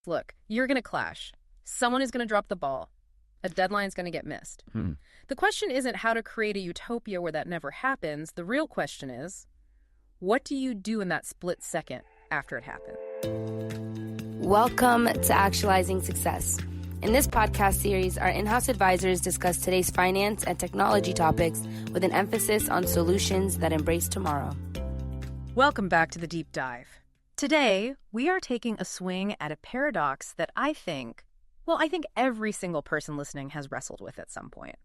Look, you're going to clash. Someone is going to drop the ball. A deadline is going to get missed. The question isn't how to create a utopia where that never happens. The real question is, what do you do in that split second after it happens? Welcome to Actualizing Success. In this podcast series, our in-house advisors discuss today's finance and technology topics with an emphasis on solutions that embrace tomorrow. Welcome back to the Deep Dive. Today, we are taking a swing at a paradox that I think every single person listening has wrestled with at some point.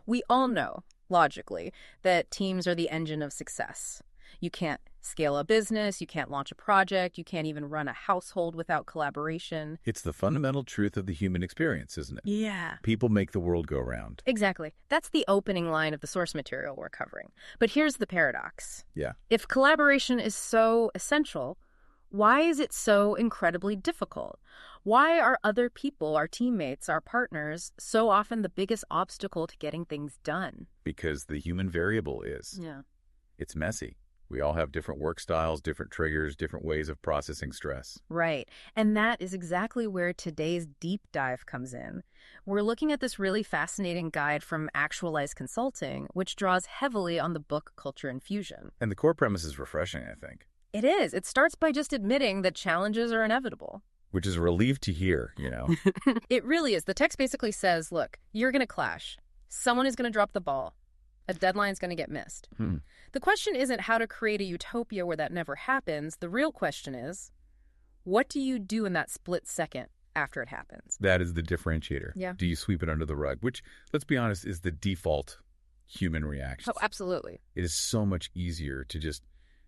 We all know, logically, that teams are the engine of success. You can't scale a business, you can't launch a project, you can't even run a household without collaboration. It's the fundamental truth of the human experience, isn't it? Yeah. People make the world go round. Exactly. That's the opening line of the source material we're covering. But here's the paradox. Yeah. If collaboration is so essential, why is it so incredibly difficult? Why are other people, our teammates, our partners, so often the biggest obstacle to getting things done? Because the human variable is. Yeah. It's messy. We all have different work styles, different triggers, different ways of processing stress. Right. And that is exactly where today's deep dive comes in. We're looking at this really fascinating guide from Actualize Consulting, which draws heavily on the book Culture Infusion. And the core premise is refreshing, I think. It is. It starts by just admitting that challenges are inevitable. Which is a relief to hear, you know. It really is. The text basically says, look, you're going to clash. Someone is going to drop the ball. A deadline is going to get missed. The question isn't how to create a utopia where that never happens. The real question is, what do you do in that split second after it happens? That is the differentiator. Yeah. Do you sweep it under the rug? Which, let's be honest, is the default human reaction. Oh, absolutely. It is so much easier to just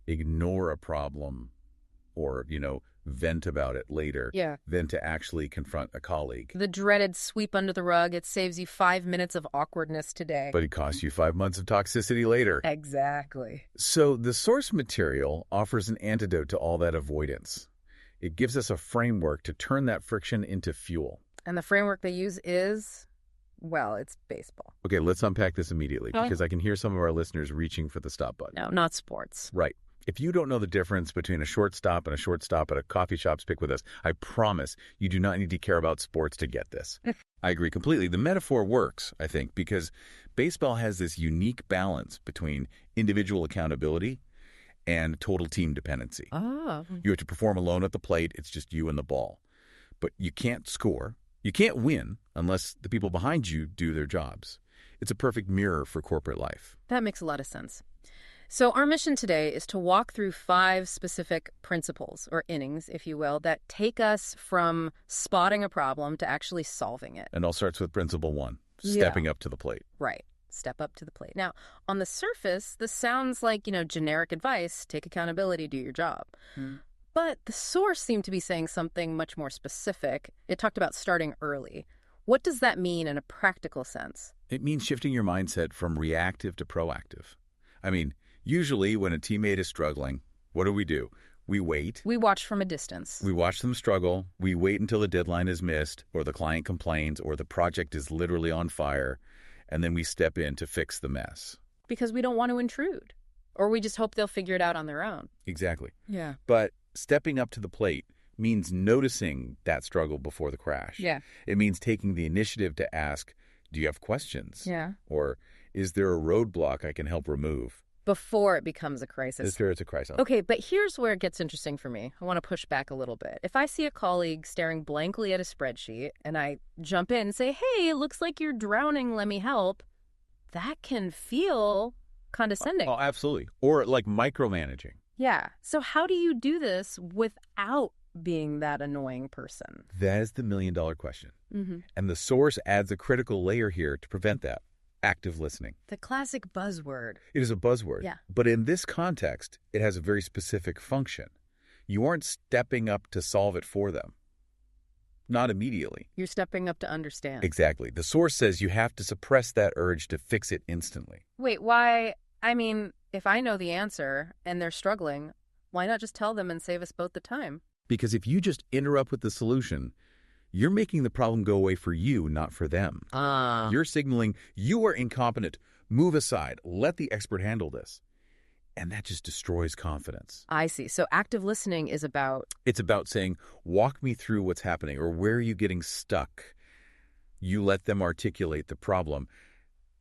ignore a problem or, vent about it later than to actually confront a colleague. The dreaded sweep under the rug, it saves you 5 minutes of awkwardness today. But it costs you 5 months of toxicity later. Exactly. So the source material offers an antidote to all that avoidance. It gives us a framework to turn that friction into fuel. And the framework they use is, well, it's baseball. Okay, let's unpack this immediately because I can hear some of our listeners reaching for the stop button. No, not sports. Right. If you don't know the difference between a short stop and a short stop at a coffee shop, speak with us. I promise you do not need to care about sports to get this. I agree completely. The metaphor works, I think, because baseball has this unique balance between individual accountability and total team dependency. Oh. You have to perform alone at the plate. It's just you and the ball. But you can't score. You can't win unless the people behind you do their jobs. It's a perfect mirror for corporate life. That makes a lot of sense. So our mission today is to walk through 5 specific principles, or innings, if you will, that take us from spotting a problem to actually solving it. And all starts with principle 1, stepping up to the plate. Right. Step up to the plate. Now, on the surface, this sounds like, generic advice. Take accountability, do your job. But the source seemed to be saying something much more specific. It talked about starting early. What does that mean in a practical sense? It means shifting your mindset from reactive to proactive. I mean, usually when a teammate is struggling, what do? We wait. We watch from a distance. We watch them struggle. We wait until the deadline is missed, or the client complains, or the project is literally on fire, and then we step in to fix the mess. Because we don't want to intrude. Or we just hope they'll figure it out on their own. Exactly. Yeah. But stepping up to the plate means noticing that struggle before the crash. Yeah. It means taking the initiative to ask, do you have questions? Yeah. Or is there a roadblock I can help remove? Before it becomes a crisis. Before it's a crisis. Okay, but here's where it gets interesting for me. I want to push back a little bit. If I see a colleague staring blankly at a spreadsheet and I jump in and say, hey, it looks like you're drowning, let me help, that can feel condescending. Oh, absolutely. Or like micromanaging. Yeah. So how do you do this without being that annoying person? That is the million-dollar question. Mm-hmm. And the source adds a critical layer here to prevent that. Active listening. The classic buzzword. It is a buzzword. Yeah. But in this context, it has a very specific function. You aren't stepping up to solve it for them. Not immediately. You're stepping up to understand. Exactly. The source says you have to suppress that urge to fix it instantly. Wait, why? I mean, if I know the answer and they're struggling, why not just tell them and save us both the time? Because if you just interrupt with the solution, you're making the problem go away for you, not for them. You're signaling you are incompetent. Move aside. Let the expert handle this. And that just destroys confidence. I see. So active listening is about... It's about saying, walk me through what's happening, or where are you getting stuck? You let them articulate the problem.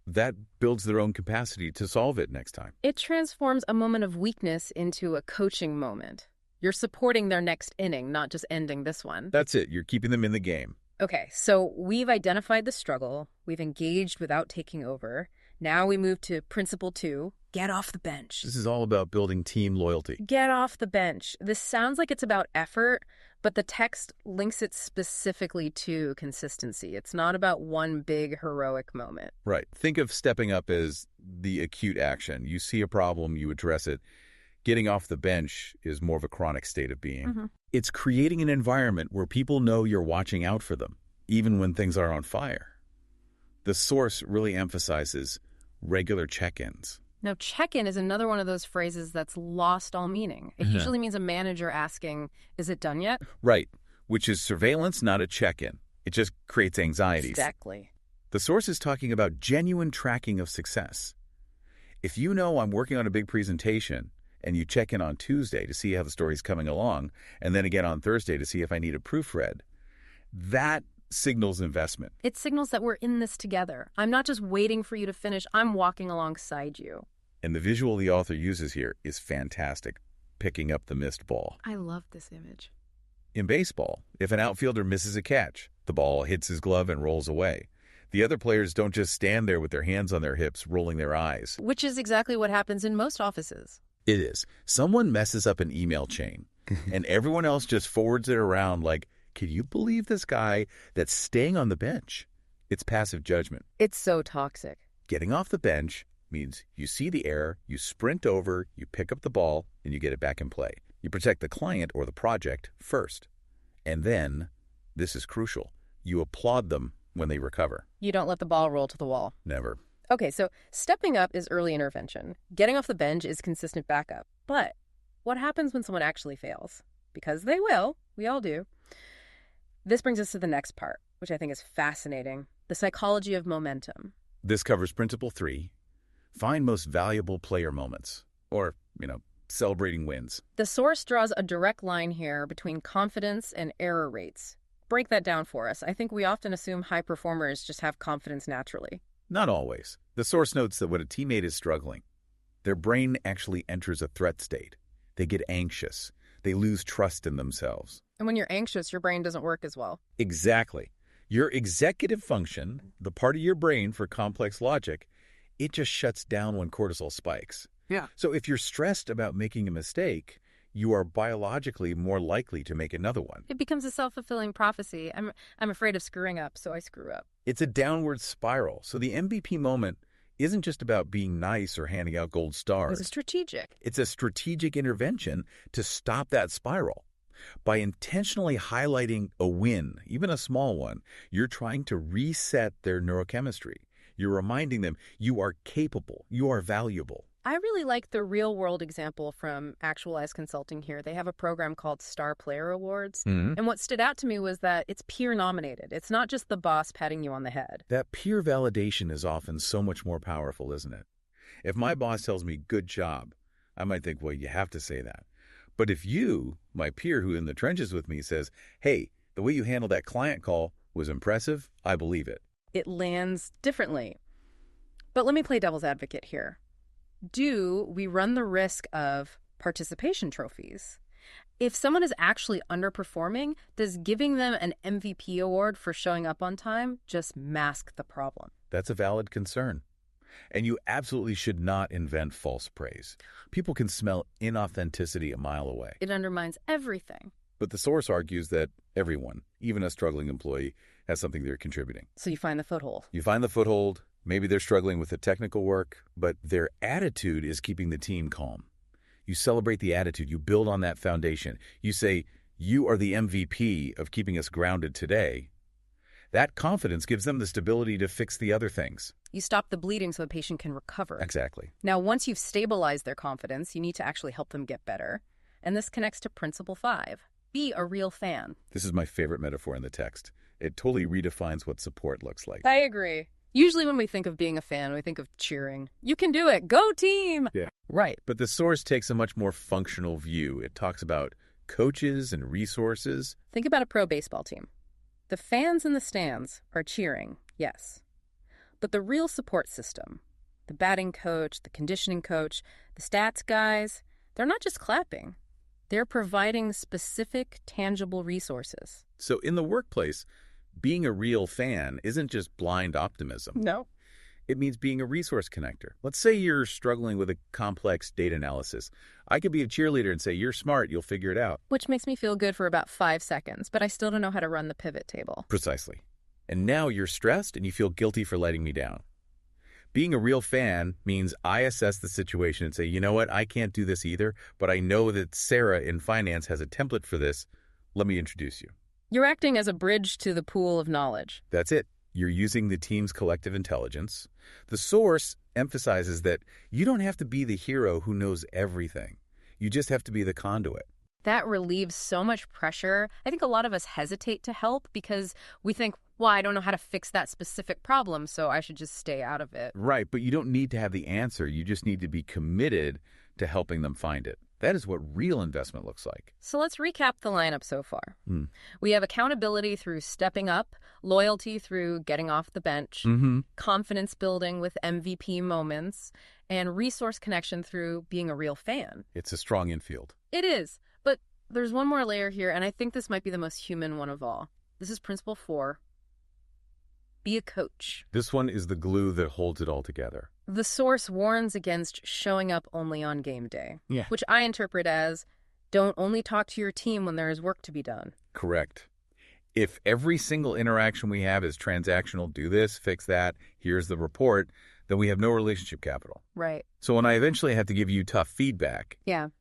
That builds their own capacity to solve it next time. It transforms a moment of weakness into a coaching moment. You're supporting their next inning, not just ending this one. That's it. You're keeping them in the game. Okay, so we've identified the struggle. We've engaged without taking over. Now we move to principle 2, get off the bench. This is all about building team loyalty. Get off the bench. This sounds like it's about effort, but the text links it specifically to consistency. It's not about one big heroic moment. Right. Think of stepping up as the acute action. You see a problem, you address it. Getting off the bench is more of a chronic state of being. Mm-hmm. It's creating an environment where people know you're watching out for them, even when things are on fire. The source really emphasizes regular check-ins. Now, check-in is another one of those phrases that's lost all meaning. It usually means a manager asking, is it done yet? Right, which is surveillance, not a check-in. It just creates anxieties. Exactly. The source is talking about genuine tracking of success. If you know I'm working on a big presentation and you check in on Tuesday to see how the story's coming along, and then again on Thursday to see if I need a proofread, that signals investment. It signals that we're in this together. I'm not just waiting for you to finish. I'm walking alongside you. And the visual the author uses here is fantastic, picking up the missed ball. I love this image. In baseball, if an outfielder misses a catch, the ball hits his glove and rolls away. The other players don't just stand there with their hands on their hips, rolling their eyes. Which is exactly what happens in most offices. It is. Someone messes up an email chain, and everyone else just forwards it around like, can you believe this guy that's staying on the bench? It's passive judgment. It's so toxic. Getting off the bench means you see the error, you sprint over, you pick up the ball, and you get it back in play. You protect the client or the project first. And then, this is crucial, you applaud them when they recover. You don't let the ball roll to the wall. Never. Okay, so stepping up is early intervention. Getting off the bench is consistent backup. But what happens when someone actually fails? Because they will. We all do. This brings us to the next part, which I think is fascinating, the psychology of momentum. This covers principle 3, find most valuable player moments, or, celebrating wins. The source draws a direct line here between confidence and error rates. Break that down for us. I think we often assume high performers just have confidence naturally. Not always. The source notes that when a teammate is struggling, their brain actually enters a threat state. They get anxious. They lose trust in themselves. And when you're anxious, your brain doesn't work as well. Exactly. Your executive function, the part of your brain for complex logic, it just shuts down when cortisol spikes. Yeah. So if you're stressed about making a mistake, you are biologically more likely to make another one. It becomes a self-fulfilling prophecy. I'm afraid of screwing up, so I screw up. It's a downward spiral. So the MVP moment isn't just about being nice or handing out gold stars. It's strategic. It's a strategic intervention to stop that spiral. By intentionally highlighting a win, even a small one, you're trying to reset their neurochemistry. You're reminding them you are capable, you are valuable. I really like the real-world example from Actualize Consulting here. They have a program called Star Player Awards. Mm-hmm. And what stood out to me was that it's peer-nominated. It's not just the boss patting you on the head. That peer validation is often so much more powerful, isn't it? If my boss tells me, good job, I might think, well, you have to say that. But if you, my peer who in the trenches with me, says, hey, the way you handled that client call was impressive, I believe it. It lands differently. But let me play devil's advocate here. Do we run the risk of participation trophies? If someone is actually underperforming, does giving them an MVP award for showing up on time just mask the problem? That's a valid concern. And you absolutely should not invent false praise. People can smell inauthenticity a mile away. It undermines everything. But the source argues that everyone, even a struggling employee, has something they're contributing. So you find the foothold. You find the foothold. Maybe they're struggling with the technical work, but their attitude is keeping the team calm. You celebrate the attitude. You build on that foundation. You say, you are the MVP of keeping us grounded today. That confidence gives them the stability to fix the other things. You stop the bleeding so the patient can recover. Exactly. Now, once you've stabilized their confidence, you need to actually help them get better. And this connects to Principle 5. Be a real fan. This is my favorite metaphor in the text. It totally redefines what support looks like. I agree. Usually when we think of being a fan, we think of cheering. You can do it. Go team! Yeah. Right. But the source takes a much more functional view. It talks about coaches and resources. Think about a pro baseball team. The fans in the stands are cheering, yes. But the real support system, the batting coach, the conditioning coach, the stats guys, they're not just clapping. They're providing specific, tangible resources. So in the workplace, being a real fan isn't just blind optimism. No. It means being a resource connector. Let's say you're struggling with a complex data analysis. I could be a cheerleader and say, you're smart, you'll figure it out. Which makes me feel good for about 5 seconds, but I still don't know how to run the pivot table. Precisely. And now you're stressed and you feel guilty for letting me down. Being a real fan means I assess the situation and say, you know what, I can't do this either, but I know that Sarah in finance has a template for this. Let me introduce you. You're acting as a bridge to the pool of knowledge. That's it. You're using the team's collective intelligence. The source emphasizes that you don't have to be the hero who knows everything. You just have to be the conduit. That relieves so much pressure. I think a lot of us hesitate to help because we think, well, I don't know how to fix that specific problem, so I should just stay out of it. Right, but you don't need to have the answer. You just need to be committed to helping them find it. That is what real investment looks like. So let's recap the lineup so far. We have accountability through stepping up, loyalty through getting off the bench, confidence building with MVP moments, and resource connection through being a real fan. It's a strong infield. It is, but there's one more layer here, and I think this might be the most human one of all. This is principle 4. Be a coach. This one is the glue that holds it all together. The source warns against showing up only on game day, which I interpret as don't only talk to your team when there is work to be done. Correct. If every single interaction we have is transactional, do this, fix that, here's the report, then we have no relationship capital. Right. So when I eventually have to give you tough feedback,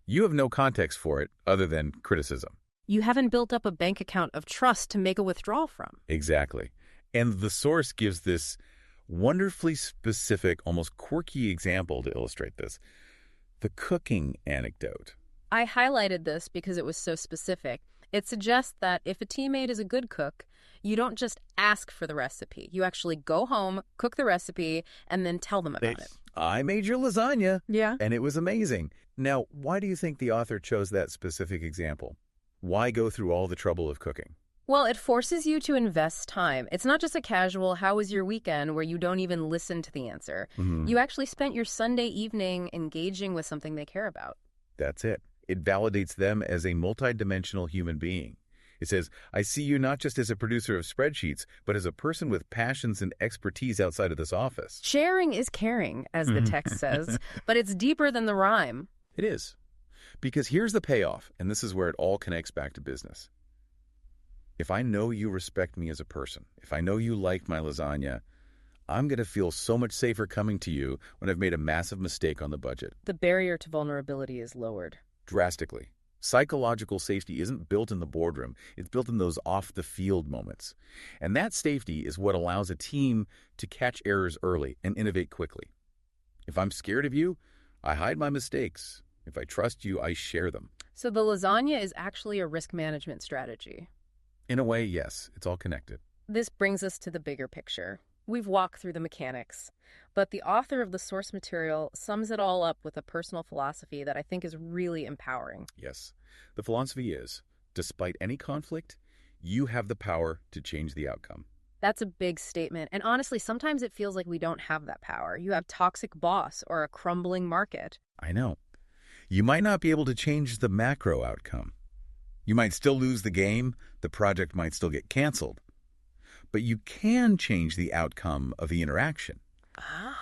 you have no context for it other than criticism. You haven't built up a bank account of trust to make a withdrawal from. Exactly. And the source gives this wonderfully specific, almost quirky example to illustrate this. The cooking anecdote. I highlighted this because it was so specific. It suggests that if a teammate is a good cook, you don't just ask for the recipe. You actually go home, cook the recipe, and then tell them about it. I made your lasagna. Yeah. And it was amazing. Now, why do you think the author chose that specific example? Why go through all the trouble of cooking? Well, it forces you to invest time. It's not just a casual, how was your weekend, where you don't even listen to the answer. You actually spent your Sunday evening engaging with something they care about. That's it. It validates them as a multidimensional human being. It says, I see you not just as a producer of spreadsheets, but as a person with passions and expertise outside of this office. Sharing is caring, as the text says, but it's deeper than the rhyme. It is. Because here's the payoff, and this is where it all connects back to business. If I know you respect me as a person, if I know you like my lasagna, I'm going to feel so much safer coming to you when I've made a massive mistake on the budget. The barrier to vulnerability is lowered. Drastically. Psychological safety isn't built in the boardroom. It's built in those off-the-field moments. And that safety is what allows a team to catch errors early and innovate quickly. If I'm scared of you, I hide my mistakes. If I trust you, I share them. So the lasagna is actually a risk management strategy. In a way, yes, it's all connected. This brings us to the bigger picture. We've walked through the mechanics, but the author of the source material sums it all up with a personal philosophy that I think is really empowering. Yes. The philosophy is, despite any conflict, you have the power to change the outcome. That's a big statement, and honestly, sometimes it feels like we don't have that power. You have toxic boss or a crumbling market. I know. You might not be able to change the macro outcome. You might still lose the game, the project might still get canceled. But you can change the outcome of the interaction.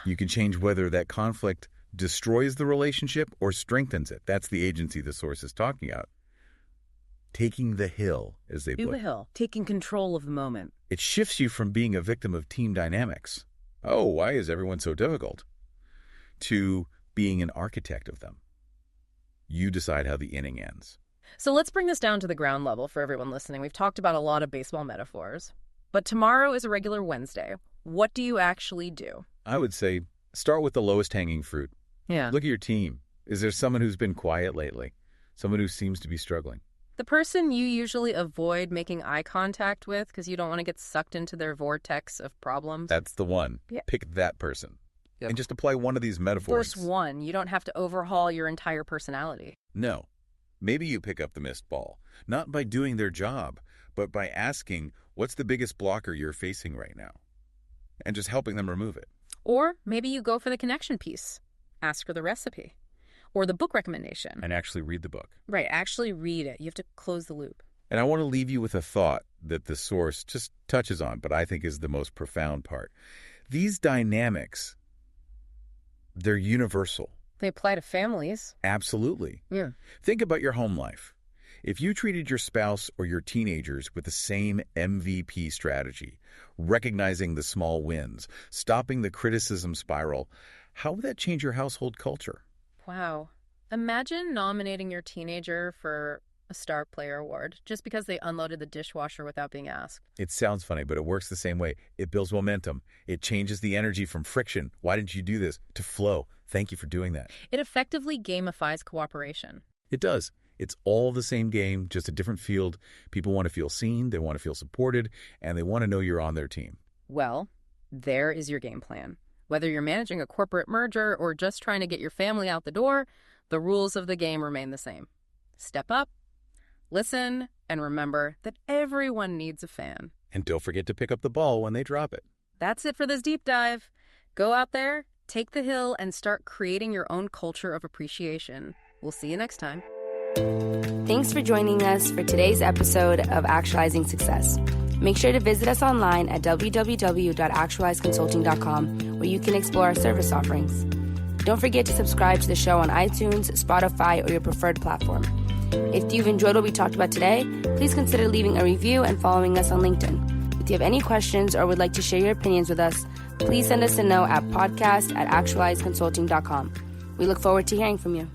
You can change whether that conflict destroys the relationship or strengthens it. That's the agency the source is talking about. Taking the hill, as they put it. Do the hill, taking control of the moment. It shifts you from being a victim of team dynamics. Oh, why is everyone so difficult? To being an architect of them. You decide how the inning ends. So let's bring this down to the ground level for everyone listening. We've talked about a lot of baseball metaphors. But tomorrow is a regular Wednesday. What do you actually do? I would say start with the lowest hanging fruit. Yeah. Look at your team. Is there someone who's been quiet lately? Someone who seems to be struggling? The person you usually avoid making eye contact with because you don't want to get sucked into their vortex of problems. That's the one. Yeah. Pick that person. Yep. And just apply one of these metaphors. First one. You don't have to overhaul your entire personality. No. Maybe you pick up the missed ball, not by doing their job, but by asking, what's the biggest blocker you're facing right now? And just helping them remove it. Or maybe you go for the connection piece. Ask for the recipe. Or the book recommendation. And actually read the book. Right, actually read it. You have to close the loop. And I want to leave you with a thought that the source just touches on, but I think is the most profound part. These dynamics, they're universal. They apply to families. Absolutely. Yeah. Think about your home life. If you treated your spouse or your teenagers with the same MVP strategy, recognizing the small wins, stopping the criticism spiral, how would that change your household culture? Wow. Imagine nominating your teenager for a Star Player Award just because they unloaded the dishwasher without being asked. It sounds funny, but it works the same way. It builds momentum. It changes the energy from friction. Why didn't you do this? To flow. Thank you for doing that. It effectively gamifies cooperation. It does. It's all the same game, just a different field. People want to feel seen, they want to feel supported, and they want to know you're on their team. Well, there is your game plan. Whether you're managing a corporate merger or just trying to get your family out the door, the rules of the game remain the same. Step up, listen, and remember that everyone needs a fan. And don't forget to pick up the ball when they drop it. That's it for this deep dive. Go out there, take the hill, and start creating your own culture of appreciation. We'll see you next time. Thanks for joining us for today's episode of Actualizing Success. Make sure to visit us online at www.actualizeconsulting.com, where you can explore our service offerings. Don't forget to subscribe to the show on iTunes, Spotify, or your preferred platform. If you've enjoyed what we talked about today, please consider leaving a review and following us on LinkedIn. If you have any questions or would like to share your opinions with us, please send us a note at podcast@actualizeconsulting.com. We look forward to hearing from you.